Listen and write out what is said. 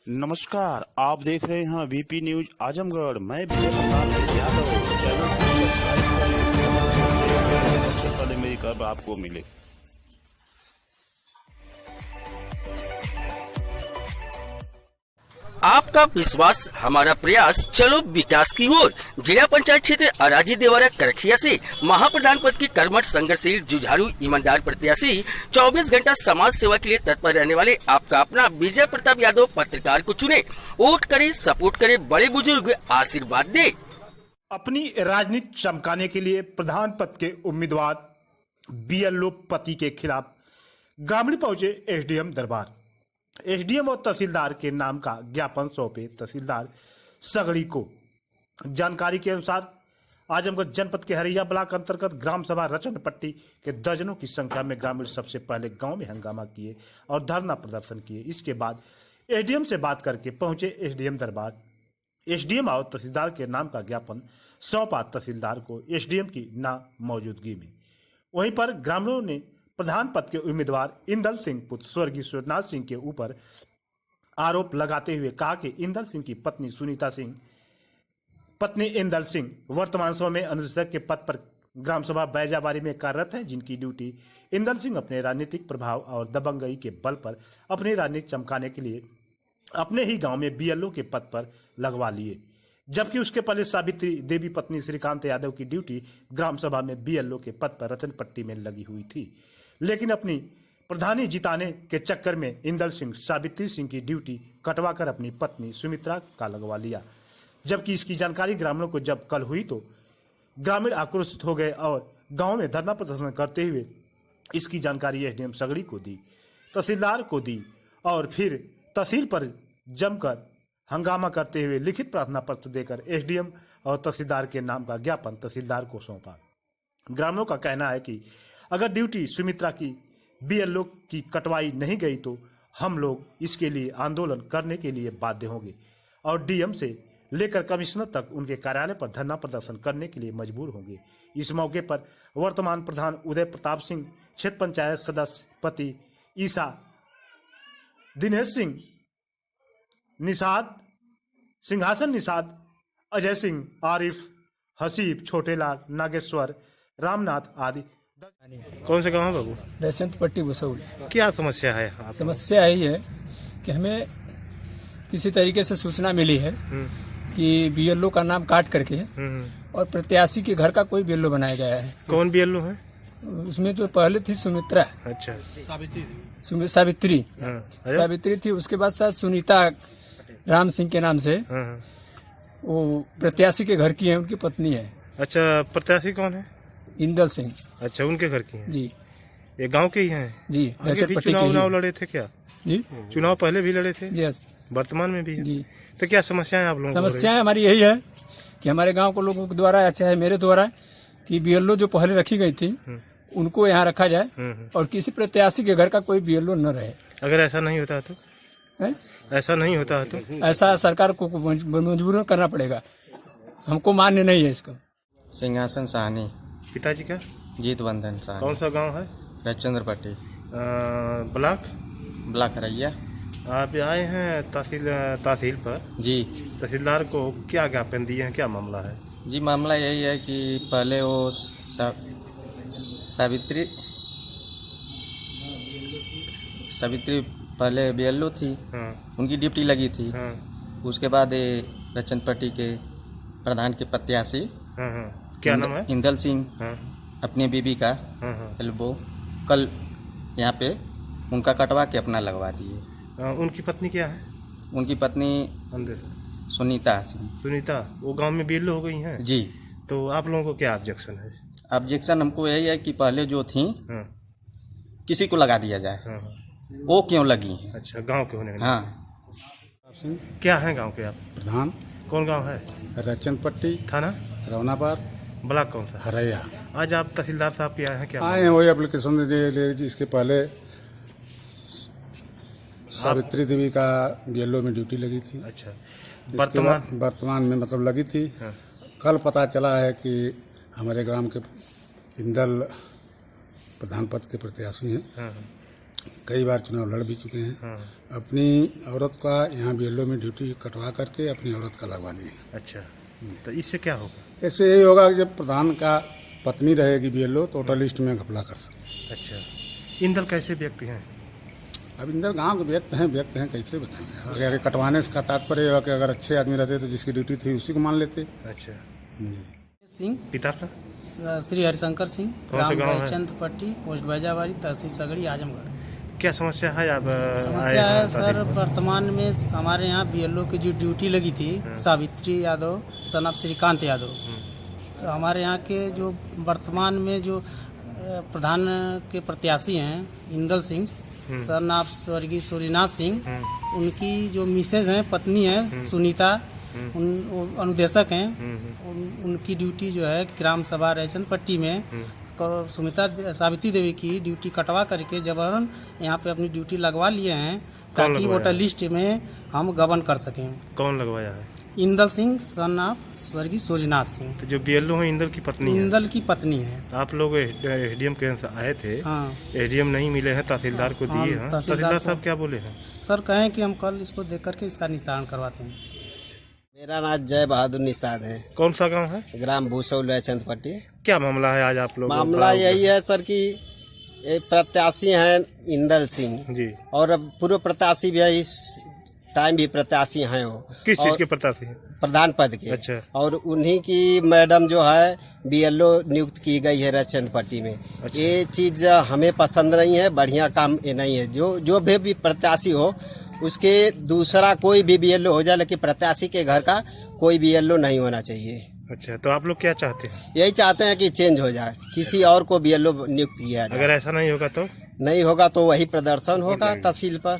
नमस्कार, आप देख रहे हैं वीपी न्यूज आजमगढ़। मैं विजय प्रताप यादव। चैनल को सब्सक्राइब करें, सबसे पहले मेरी खबर आपको मिले। आपका विश्वास हमारा प्रयास, चलो विकास की ओर। जिला पंचायत क्षेत्र अराजी देवरा करखिया से महाप्रधान पद की कर्मठ संघर्षशील जुझारू ईमानदार प्रत्याशी 24 घंटा समाज सेवा के लिए तत्पर रहने वाले आपका अपना विजय प्रताप यादव पत्रकार को चुने। वोट करे, सपोर्ट करे, बड़े बुजुर्ग आशीर्वाद दे। अपनी राजनीति चमकाने के लिए प्रधान पद के उम्मीदवार बीएलओ पति के खिलाफ ग्रामीण पहुंचे एसडीएम दरबार। एसडीएम और तहसीलदार के नाम का ज्ञापन सौंपे तहसीलदार सगड़ी को। जानकारी के अनुसार आजमगढ़ जनपद के हरिया ब्लॉक अंतर्गत ग्राम सभा रचनपट्टी के दर्जनों की संख्या में ग्रामीण सबसे पहले गांव में हंगामा किए और धरना प्रदर्शन किए। इसके बाद एसडीएम से बात करके पहुंचे एसडीएम दरबार। एसडीएम और तहसीलदार के नाम का ज्ञापन सौंपा तहसीलदार को एसडीएम की ना मौजूदगी में। वहीं पर ग्रामीणों ने प्रधान पद के उम्मीदवार इंदल सिंह पुत्र स्वर्गीय सूर्यनाथ सिंह के ऊपर आरोप लगाते हुए कहा कि इंदल सिंह की पत्नी इंदल सिंह वर्तमान समय में अनुदेशक के पद पर ग्राम सभा बैजाबारी में कार्यरत है, जिनकी ड्यूटी इंदल सिंह अपने राजनीतिक प्रभाव और दबंगई के बल पर अपनी राजनीति चमकाने के लिए अपने ही गांव में बीएलओ के पद पर लगवा लिए, जबकि उसके पहले सावित्री देवी पत्नी श्रीकांत यादव की ड्यूटी ग्राम सभा में बीएलओ के पद पर रतनपट्टी में लगी हुई थी। लेकिन अपनी प्रधानी जिताने के चक्कर में इंदल सिंह सावित्री सिंह की ड्यूटी कटवाकर अपनी पत्नी सुमित्रा का लगवा लिया। जबकि इसकी जानकारी ग्रामीणों को जब कल हुई तो ग्रामीण आक्रोशित हो गए और गांव में धरना प्रदर्शन करते हुए इसकी जानकारी एसडीएम सगड़ी को दी, तहसीलदार को दी और फिर तहसील पर जमकर हंगामा करते हुए लिखित प्रार्थना पत्र देकर एसडीएम और तहसीलदार के नाम का ज्ञापन तहसीलदार को सौंपा। ग्रामीणों का कहना है कि अगर ड्यूटी सुमित्रा की बीएलओ की कटवाई नहीं गई तो हम लोग इसके लिए आंदोलन करने के लिए बाध्य होंगे और डीएम से लेकर कमिश्नर तक उनके कार्यालय पर धरना प्रदर्शन करने के लिए मजबूर होंगे। इस मौके पर वर्तमान प्रधान उदय प्रताप सिंह, क्षेत्र पंचायत सदस्य पति ईसा, दिनेश सिंह निषाद, सिंहासन निषाद, अजय सिंह, आरिफ, हसीब, छोटेलाल, नागेश्वर, रामनाथ आदि। कौन से गाँव है बाबू? रचनपट्टी भुसौल। क्या समस्या है? समस्या यही है कि हमें किसी तरीके से सूचना मिली है कि बीएलओ का नाम काट करके और प्रत्याशी के घर का कोई बीएलओ बनाया गया है। कौन बीएलओ है? उसमें जो पहले थी सुमित्रा, अच्छा, सावित्री थी। उसके बाद शायद सुनीता राम सिंह के नाम से वो प्रत्याशी के घर की है, उनकी पत्नी है। अच्छा, प्रत्याशी कौन है? इंदल सिंह। अच्छा, उनके घर की है जी। ये गांव के ही हैं जी। चुनाव लड़े थे क्या? जी, चुनाव पहले भी लड़े थे? यस। वर्तमान में भी है? जी। तो क्या समस्याएं आप लोगों को? समस्याएं हमारी यही है कि हमारे गांव को लोगों के द्वारा, चाहे मेरे द्वारा, कि बीएलओ जो पहले रखी गई थी उनको यहाँ रखा जाए और किसी प्रत्याशी के घर का कोई बीएलओ न रहे। अगर ऐसा नहीं होता तो? ऐसा नहीं होता तो ऐसा सरकार को मजबूर करना पड़ेगा, हमको मान्य नहीं है इसका। सिंहासन साहनी। पिताजी का? जीत बंधन साहनी। कौन सा गांव है? रचंद्रपट्टी ब्लॉक रैया। आप आए हैं तहसील पर जी। तहसीलदार को क्या ज्ञापन दिए हैं, क्या मामला है? जी, मामला यही है कि पहले वो सावित्री पहले बीएलओ थी, उनकी ड्यूटी लगी थी। उसके बाद रचनपट्टी के प्रधान के प्रत्याशी क्या नाम है? इंदल सिंह अपनी बीबी का एल्बो कल यहाँ पे उनका कटवा के अपना लगवा दिए। उनकी पत्नी क्या है? उनकी पत्नी सुनीता। वो गांव में बीएलओ हो गई हैं? जी। तो आप लोगों को क्या ऑब्जेक्शन है? ऑब्जेक्शन हमको यही है कि पहले जो थी किसी को लगा दिया जाए। वो क्यों लगी हैं? अच्छा, गांव के होने? हाँ। क्या है गांव के आप? प्रधान। कौन गांव है? रचनपट्टी, थाना रौनापार, ब्लॉक कौन सा? हरैया। आज आप तहसीलदार साहब के आए हैं? क्या आए हैं वही एप्लीकेशन दे इसके पहले सावित्री देवी का बीएलओ में ड्यूटी लगी थी। अच्छा, वर्तमान में मतलब लगी थी। कल पता चला है कि हमारे ग्राम के इंदल प्रधान पद के प्रत्याशी हैं। कई बार चुनाव लड़ भी चुके हैं। हाँ। अपनी औरत का यहाँ बीएलओ में ड्यूटी कटवा करके अपनी औरत का लगवा लिए। अच्छा, तो इससे क्या होगा? इससे यही होगा कि जब प्रधान का पत्नी रहेगी बीएलओ तो वोटर लिस्ट में घपला कर सकते। अच्छा, इन दल कैसे व्यक्ति हैं? अब इंदर गांव के व्यक्त हैं कैसे बताएंगे। अगर कटवाने का तात्पर्य है कि अगर अच्छे आदमी रहते तो जिसकी ड्यूटी थी उसी को मान लेते। अच्छा, सिंह, पिता का श्री हरिशंकर सिंह, कौन से ग्राम गांव है? बैचंदपट्टी, पोस्ट बैजाबारी, तहसील सगड़ी, आजमगढ़। क्या समस्या है? आप आए समस्या हैं है सर, शादी? वर्तमान में हमारे यहाँ बीएलओ की जो ड्यूटी लगी थी, सावित्री यादव सन ऑफ श्रीकांत यादव, तो हमारे यहाँ के जो वर्तमान में जो प्रधान के प्रत्याशी हैं इंदल सिंह सन ऑफ स्वर्गीय सूर्यनाथ सिंह, उनकी जो मिसेज हैं, पत्नी है सुनीता, वो अनुदेशक हैं। उनकी ड्यूटी जो है ग्राम सभा रैचंदपट्टी में सुमिता सावित्री देवी की ड्यूटी कटवा करके जबरन यहाँ पे अपनी ड्यूटी लगवा लिए हैं ताकि लगवाया? वोटर लिस्ट में हम गबन कर सकें। कौन लगवाया है? इंदल सिंह सन ऑफ स्वर्गीय सूर्यनाथ सिंह, तो जो बीएलओ है इंदल की पत्नी है। इंदल की पत्नी है। आप लोग एसडीएम के यहाँ आए थे, हाँ एसडीएम नहीं मिले हैं, तहसीलदार को हाँ, दिए हैं। तहसीलदार तहसीलदार को- साहब क्या बोले हैं? सर कहें कि हम कल इसको देख करके इसका निस्तारण करवाते हैं। मेरा नाम जय बहादुर निषाद है, कौन सा गांव है? ग्राम भूसौल रैचंदपट्टी। क्या मामला है आज आप लोग? मामला यही है सर कि एक प्रत्याशी हैं इंदल सिंह जी, और अब पूर्व प्रत्याशी भी है, इस टाइम भी प्रत्याशी हैं वो। किस चीज और के प्रत्याशी हैं? प्रधान पद के। अच्छा। और उन्हीं की मैडम जो है बीएलओ नियुक्त की गई है रैचंदपट्टी में। अच्छा। ये चीज हमें पसंद नहीं है, बढ़िया काम ये नहीं है। जो भी प्रत्याशी हो उसके दूसरा कोई भी बीएलओ हो जाए, लेकिन प्रत्याशी के घर का कोई बीएलओ नहीं होना चाहिए। अच्छा, तो आप लोग क्या चाहते हैं? यही चाहते हैं कि चेंज हो जाए, किसी और को बीएलओ नियुक्त किया जाए। अगर ऐसा नहीं होगा तो? नहीं होगा तो वही प्रदर्शन होगा जाएंगे। तहसील पर।